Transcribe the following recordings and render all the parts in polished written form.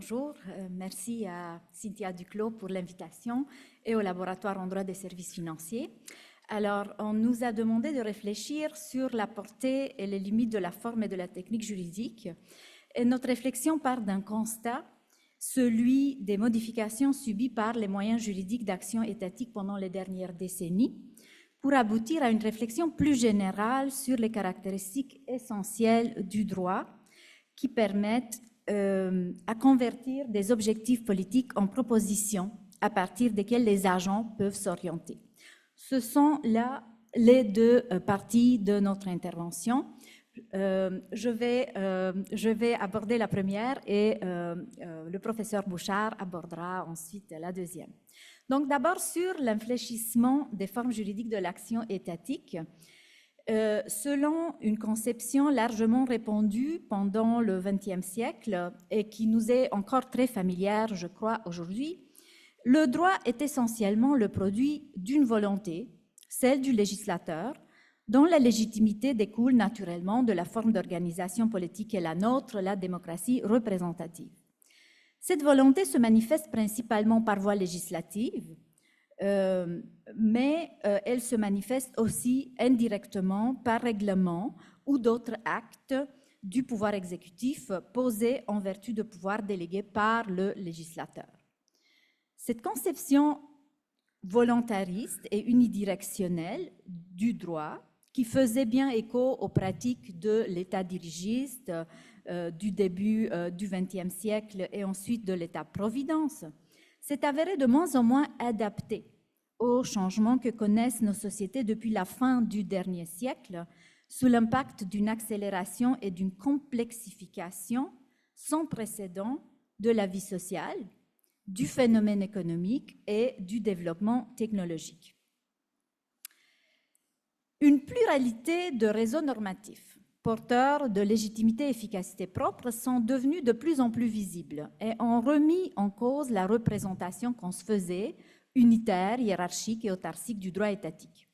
bonjour. Merci à Cynthia Duclos pour l'invitation et au laboratoire en droit des services financiers. Alors, on nous a demandé de réfléchir sur la portée et les limites de la forme et de la technique juridique. Et notre réflexion part d'un constat, celui des modifications subies par les moyens juridiques d'action étatique pendant les dernières décennies, pour aboutir à une réflexion plus générale sur les caractéristiques essentielles du droit qui permettent à convertir des objectifs politiques en propositions à partir desquelles les agents peuvent s'orienter. Ce sont là les deux parties de notre intervention. Je vais aborder la première et le professeur Bouchard abordera ensuite la deuxième. Donc d'abord sur l'infléchissement des formes juridiques de l'action étatique. Selon une conception largement répandue pendant le XXe siècle et qui nous est encore très familière, je crois, aujourd'hui, le droit est essentiellement le produit d'une volonté, celle du législateur, dont la légitimité découle naturellement de la forme d'organisation politique et la nôtre, la démocratie représentative. Cette volonté se manifeste principalement par voie législative, mais elle se manifeste aussi indirectement par règlement ou d'autres actes du pouvoir exécutif posés en vertu de pouvoirs délégués par le législateur. Cette conception volontariste et unidirectionnelle du droit, qui faisait bien écho aux pratiques de l'État dirigiste du début du XXe siècle et ensuite de l'État-providence, s'est avérée de moins en moins adaptée aux changements que connaissent nos sociétés depuis la fin du dernier siècle, sous l'impact d'une accélération et d'une complexification sans précédent de la vie sociale, du phénomène économique et du développement technologique. Une pluralité de réseaux normatifs porteurs de légitimité et efficacité propre sont devenus de plus en plus visibles et ont remis en cause la représentation qu'on se faisait, unitaire, hiérarchique et autarcique du droit étatique.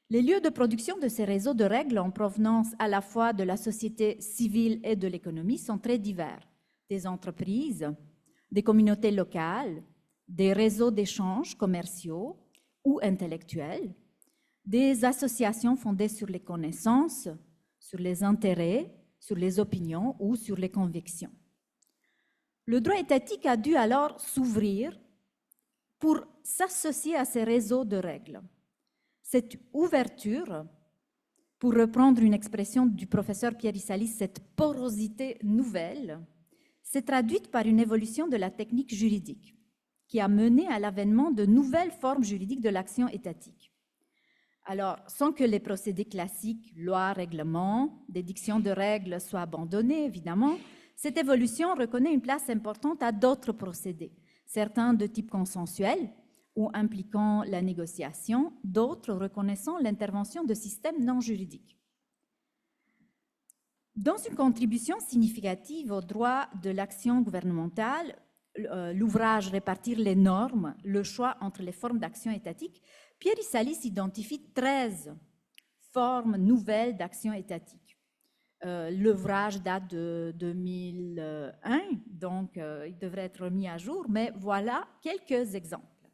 Les lieux de production de ces réseaux de règles en provenance à la fois de la société civile et de l'économie sont très divers. Des entreprises, des communautés locales, des réseaux d'échanges commerciaux ou intellectuels, des associations fondées sur les connaissances, sur les intérêts, sur les opinions ou sur les convictions. Le droit étatique a dû alors s'ouvrir pour s'associer à ces réseaux de règles. Cette ouverture, pour reprendre une expression du professeur Pierre Issalis, cette porosité nouvelle, s'est traduite par une évolution de la technique juridique qui a mené à l'avènement de nouvelles formes juridiques de l'action étatique. Alors, sans que les procédés classiques, loi, règlement, d'édiction de règles soient abandonnés, évidemment, cette évolution reconnaît une place importante à d'autres procédés, certains de type consensuel ou impliquant la négociation, d'autres reconnaissant l'intervention de systèmes non juridiques. Dans une contribution significative au droit de l'action gouvernementale, l'ouvrage Répartir les normes, le choix entre les formes d'action étatique, Pierre Issalis identifie 13 formes nouvelles d'action étatique. L'ouvrage date de 2001, donc il devrait être remis à jour, mais voilà quelques exemples.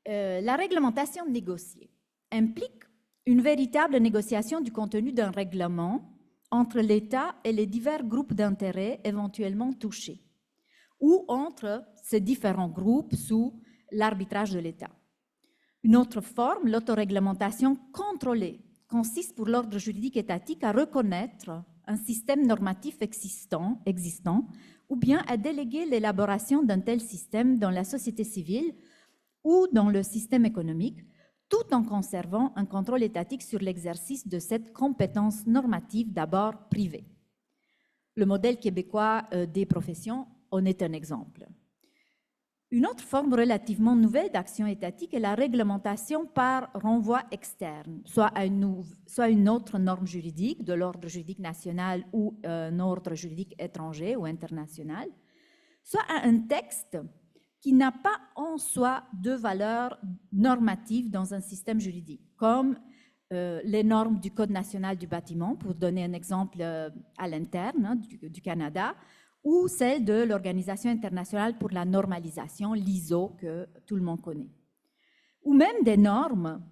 La réglementation négociée implique une véritable négociation du contenu d'un règlement entre l'État et les divers groupes d'intérêts éventuellement touchés, ou entre ces différents groupes sous l'arbitrage de l'État. Une autre forme, l'autoréglementation contrôlée, consiste pour l'ordre juridique étatique à reconnaître un système normatif existant ou bien à déléguer l'élaboration d'un tel système dans la société civile ou dans le système économique, tout en conservant un contrôle étatique sur l'exercice de cette compétence normative d'abord privée. Le modèle québécois des professions en est un exemple. Une autre forme relativement nouvelle d'action étatique est la réglementation par renvoi externe, soit à une autre norme juridique de l'ordre juridique national ou un ordre juridique étranger ou international, soit à un texte qui n'a pas en soi de valeur normative dans un système juridique, comme les normes du Code national du bâtiment, pour donner un exemple à l'interne du Canada, ou celle de l'Organisation internationale pour la normalisation, l'ISO, que tout le monde connaît, ou même des normes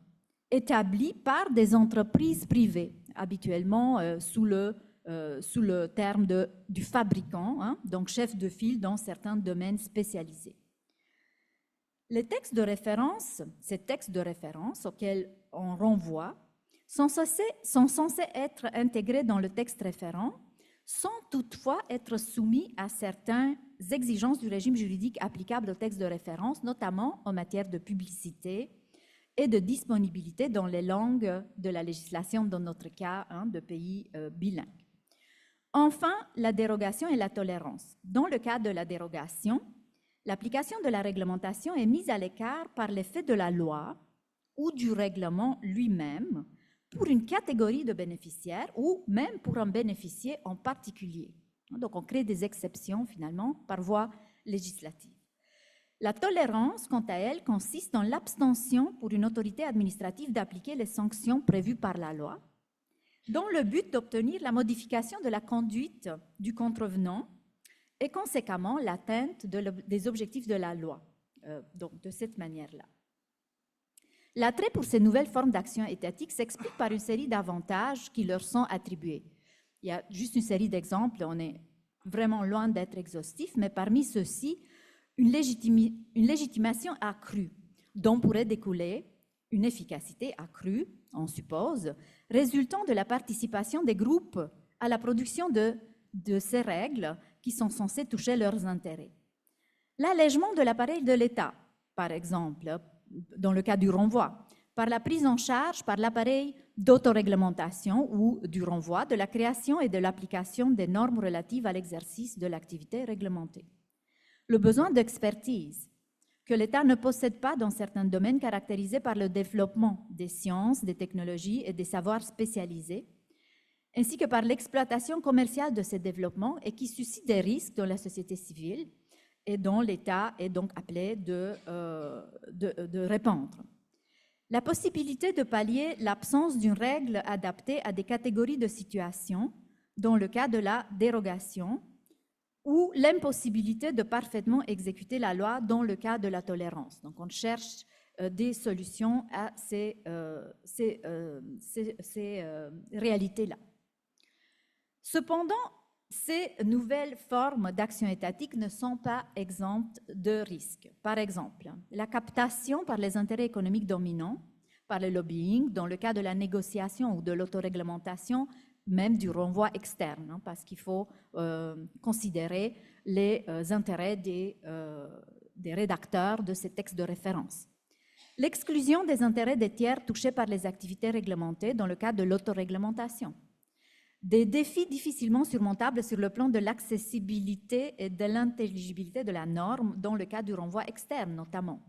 établies par des entreprises privées, habituellement sous le terme du fabricant, hein, donc chef de file dans certains domaines spécialisés. Les textes de référence, ces textes de référence auxquels on renvoie, sont censés être intégrés dans le texte référent sans toutefois être soumis à certaines exigences du régime juridique applicable au texte de référence, notamment en matière de publicité et de disponibilité dans les langues de la législation, dans notre cas, hein, de pays bilingues. Enfin, la dérogation et la tolérance. Dans le cas de la dérogation, l'application de la réglementation est mise à l'écart par l'effet de la loi ou du règlement lui-même pour une catégorie de bénéficiaires ou même pour un bénéficiaire en particulier. Donc, on crée des exceptions, finalement, par voie législative. La tolérance, quant à elle, consiste dans l'abstention pour une autorité administrative d'appliquer les sanctions prévues par la loi, dans le but d'obtenir la modification de la conduite du contrevenant et conséquemment l'atteinte des objectifs de la loi. Donc, de cette manière-là. L'attrait pour ces nouvelles formes d'action étatique s'explique par une série d'avantages qui leur sont attribués. Il y a juste une série d'exemples, on est vraiment loin d'être exhaustif, mais parmi ceux-ci, une légitimation accrue, dont pourrait découler une efficacité accrue, on suppose, résultant de la participation des groupes à la production de ces règles qui sont censées toucher leurs intérêts. L'allègement de l'appareil de l'État, par exemple, dans le cas du renvoi, par la prise en charge par l'appareil d'autoréglementation ou du renvoi de la création et de l'application des normes relatives à l'exercice de l'activité réglementée. Le besoin d'expertise que l'État ne possède pas dans certains domaines caractérisés par le développement des sciences, des technologies et des savoirs spécialisés, ainsi que par l'exploitation commerciale de ces développements et qui suscite des risques dans la société civile et dont l'État est donc appelé de répandre. La possibilité de pallier l'absence d'une règle adaptée à des catégories de situations, dans le cas de la dérogation, ou l'impossibilité de parfaitement exécuter la loi dans le cas de la tolérance. Donc, on cherche des solutions à ces réalités-là. Cependant, ces nouvelles formes d'action étatique ne sont pas exemptes de risques. Par exemple, la captation par les intérêts économiques dominants, par le lobbying, dans le cas de la négociation ou de l'autoréglementation, même du renvoi externe, hein, parce qu'il faut considérer les intérêts des rédacteurs de ces textes de référence. L'exclusion des intérêts des tiers touchés par les activités réglementées dans le cas de l'autoréglementation. Des défis difficilement surmontables sur le plan de l'accessibilité et de l'intelligibilité de la norme dans le cas du renvoi externe notamment.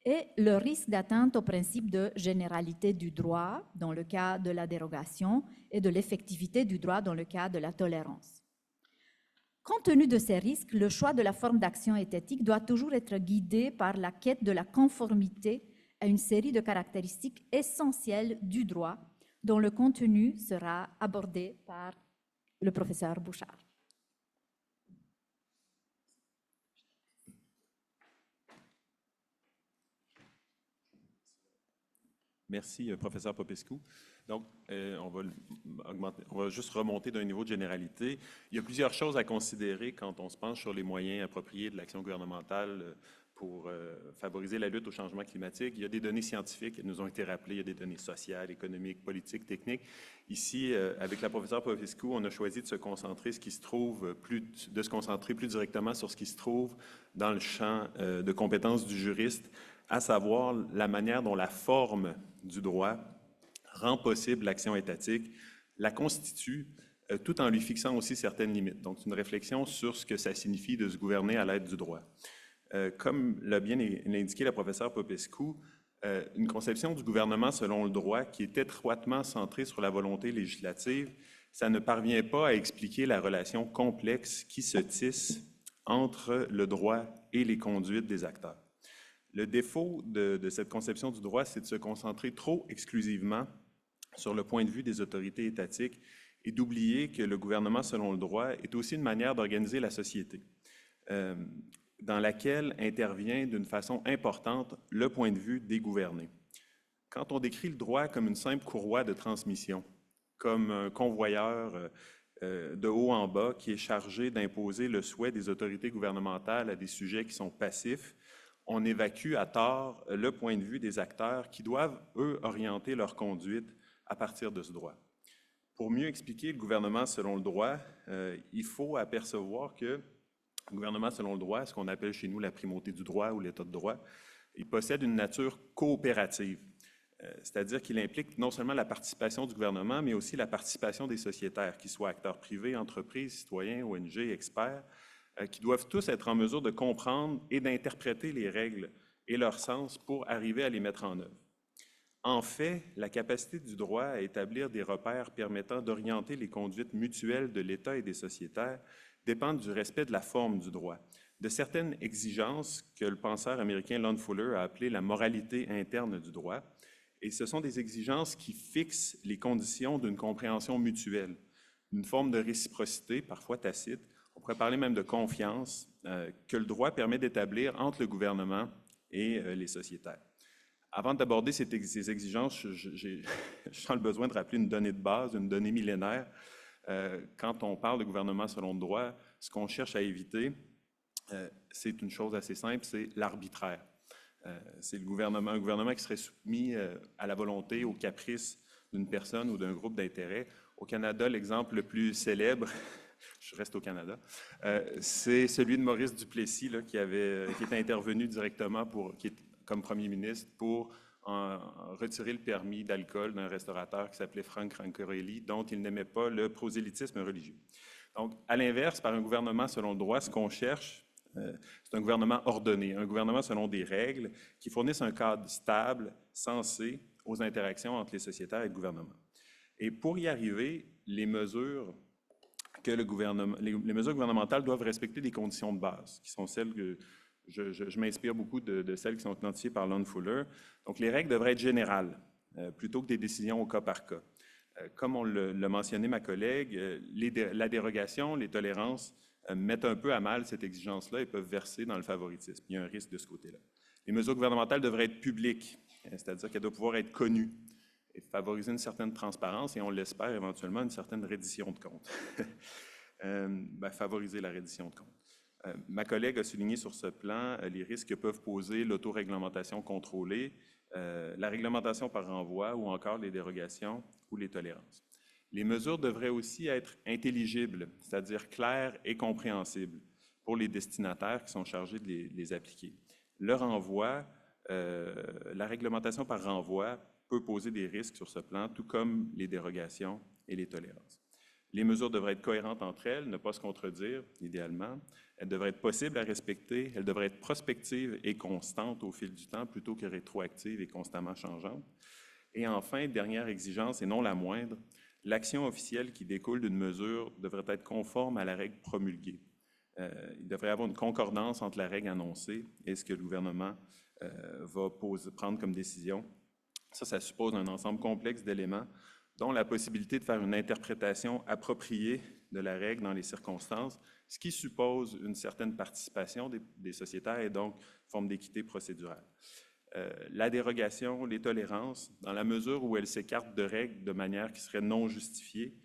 Et le risque d'atteinte au principe de généralité du droit dans le cas de la dérogation et de l'effectivité du droit dans le cas de la tolérance. Compte tenu de ces risques, le choix de la forme d'action étatique doit toujours être guidé par la quête de la conformité à une série de caractéristiques essentielles du droit dont le contenu sera abordé par le professeur Bouchard. Merci, professeur Popescu. Donc, on va juste remonter d'un niveau de généralité. Il y a plusieurs choses à considérer quand on se penche sur les moyens appropriés de l'action gouvernementale pour favoriser la lutte au changement climatique. Il y a des données scientifiques qui nous ont été rappelées, il y a des données sociales, économiques, politiques, techniques. Ici, avec la professeure Popescu, on a choisi de se concentrer plus directement sur ce qui se trouve dans le champ de compétences du juriste, à savoir la manière dont la forme du droit rend possible l'action étatique, la constitue, tout en lui fixant aussi certaines limites. Donc, c'est une réflexion sur ce que ça signifie de se gouverner à l'aide du droit. Comme l'a bien indiqué la professeure Popescu, une conception du gouvernement selon le droit qui est étroitement centrée sur la volonté législative, ça ne parvient pas à expliquer la relation complexe qui se tisse entre le droit et les conduites des acteurs. Le défaut de cette conception du droit, c'est de se concentrer trop exclusivement sur le point de vue des autorités étatiques et d'oublier que le gouvernement selon le droit est aussi une manière d'organiser la société, dans laquelle intervient d'une façon importante le point de vue des gouvernés. Quand on décrit le droit comme une simple courroie de transmission, comme un convoyeur de haut en bas qui est chargé d'imposer le souhait des autorités gouvernementales à des sujets qui sont passifs, on évacue à tort le point de vue des acteurs qui doivent, eux, orienter leur conduite à partir de ce droit. Pour mieux expliquer le gouvernement selon le droit, il faut apercevoir que le gouvernement selon le droit, ce qu'on appelle chez nous la primauté du droit ou l'état de droit, il possède une nature coopérative. C'est-à-dire qu'il implique non seulement la participation du gouvernement, mais aussi la participation des sociétaires, qu'ils soient acteurs privés, entreprises, citoyens, ONG, experts, qui doivent tous être en mesure de comprendre et d'interpréter les règles et leur sens pour arriver à les mettre en œuvre. En fait, la capacité du droit à établir des repères permettant d'orienter les conduites mutuelles de l'État et des sociétaires dépend du respect de la forme du droit, de certaines exigences que le penseur américain Lon Fuller a appelées la moralité interne du droit. Et ce sont des exigences qui fixent les conditions d'une compréhension mutuelle, une forme de réciprocité, parfois tacite, on pourrait parler même de confiance, que le droit permet d'établir entre le gouvernement et les sociétaires. Avant d'aborder ces exigences, je sens le besoin de rappeler une donnée de base, une donnée millénaire. Quand on parle de gouvernement selon le droit, ce qu'on cherche à éviter, c'est une chose assez simple, c'est l'arbitraire. C'est un gouvernement qui serait soumis à la volonté, au caprice d'une personne ou d'un groupe d'intérêts. Au Canada, l'exemple le plus célèbre, je reste au Canada, c'est celui de Maurice Duplessis, là, qui était intervenu directement comme premier ministre pour retirer le permis d'alcool d'un restaurateur qui s'appelait Frank Rancorelli, dont il n'aimait pas le prosélytisme religieux. Donc, à l'inverse, par un gouvernement selon le droit, ce qu'on cherche, c'est un gouvernement ordonné, un gouvernement selon des règles qui fournissent un cadre stable, sensé aux interactions entre les sociétaires et le gouvernement. Et pour y arriver, les mesures gouvernementales doivent respecter des conditions de base, qui sont celles que je m'inspire beaucoup de celles qui sont identifiées par Lon Fuller. Donc, les règles devraient être générales, plutôt que des décisions au cas par cas. Comme on l'a mentionné ma collègue, la dérogation, les tolérances mettent un peu à mal cette exigence-là et peuvent verser dans le favoritisme. Il y a un risque de ce côté-là. Les mesures gouvernementales devraient être publiques, c'est-à-dire qu'elles doivent pouvoir être connues et favoriser une certaine transparence et, on l'espère, éventuellement, une certaine reddition de comptes. Favoriser la reddition de comptes. Ma collègue a souligné sur ce plan les risques que peuvent poser l'autoréglementation contrôlée, la réglementation par renvoi ou encore les dérogations ou les tolérances. Les mesures devraient aussi être intelligibles, c'est-à-dire claires et compréhensibles pour les destinataires qui sont chargés de les appliquer. Le renvoi, la réglementation par renvoi peut poser des risques sur ce plan, tout comme les dérogations et les tolérances. Les mesures devraient être cohérentes entre elles, ne pas se contredire, idéalement. Elles devraient être possibles à respecter, elles devraient être prospectives et constantes au fil du temps, plutôt que rétroactives et constamment changeantes. Et enfin, dernière exigence, et non la moindre, l'action officielle qui découle d'une mesure devrait être conforme à la règle promulguée. Il devrait y avoir une concordance entre la règle annoncée et ce que le gouvernement va prendre comme décision. Ça suppose un ensemble complexe d'éléments, dont la possibilité de faire une interprétation appropriée de la règle dans les circonstances, ce qui suppose une certaine participation des sociétaires et donc une forme d'équité procédurale. La dérogation, les tolérances, dans la mesure où elles s'écartent de règles de manière qui serait non justifiée,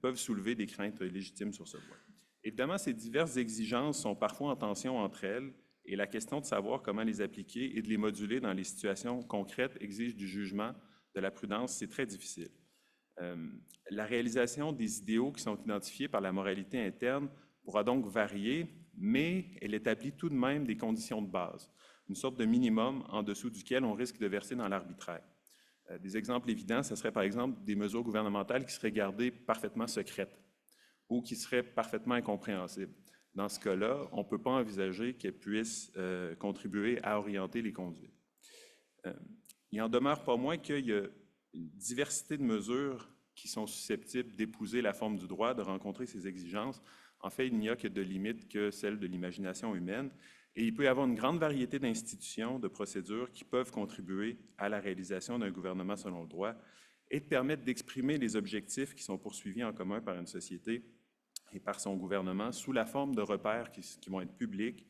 peuvent soulever des craintes légitimes sur ce point. Évidemment, ces diverses exigences sont parfois en tension entre elles et la question de savoir comment les appliquer et de les moduler dans les situations concrètes exige du jugement, de la prudence, c'est très difficile. La réalisation des idéaux qui sont identifiés par la moralité interne pourra donc varier, mais elle établit tout de même des conditions de base, une sorte de minimum en dessous duquel on risque de verser dans l'arbitraire. Des exemples évidents, ce serait par exemple des mesures gouvernementales qui seraient gardées parfaitement secrètes ou qui seraient parfaitement incompréhensibles. Dans ce cas-là, on ne peut pas envisager qu'elles puissent contribuer à orienter les conduites. Il n'en demeure pas moins qu'il y a une diversité de mesures qui sont susceptibles d'épouser la forme du droit, de rencontrer ces exigences. En fait, il n'y a que de limites que celles de l'imagination humaine. Et il peut y avoir une grande variété d'institutions, de procédures qui peuvent contribuer à la réalisation d'un gouvernement selon le droit. et de permettre d'exprimer les objectifs qui sont poursuivis en commun par une société et par son gouvernement sous la forme de repères qui vont être publics,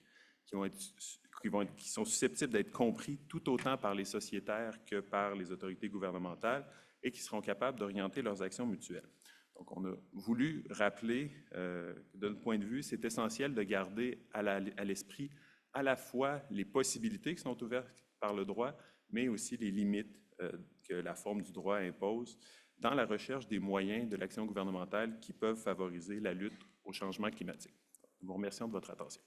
qui sont susceptibles d'être compris tout autant par les sociétaires que par les autorités gouvernementales et qui seront capables d'orienter leurs actions mutuelles. Donc, on a voulu rappeler, de notre point de vue, c'est essentiel de garder à l'esprit à la fois les possibilités qui sont ouvertes par le droit, mais aussi les limites que la forme du droit impose dans la recherche des moyens de l'action gouvernementale qui peuvent favoriser la lutte au changement climatique. Nous vous remercions de votre attention.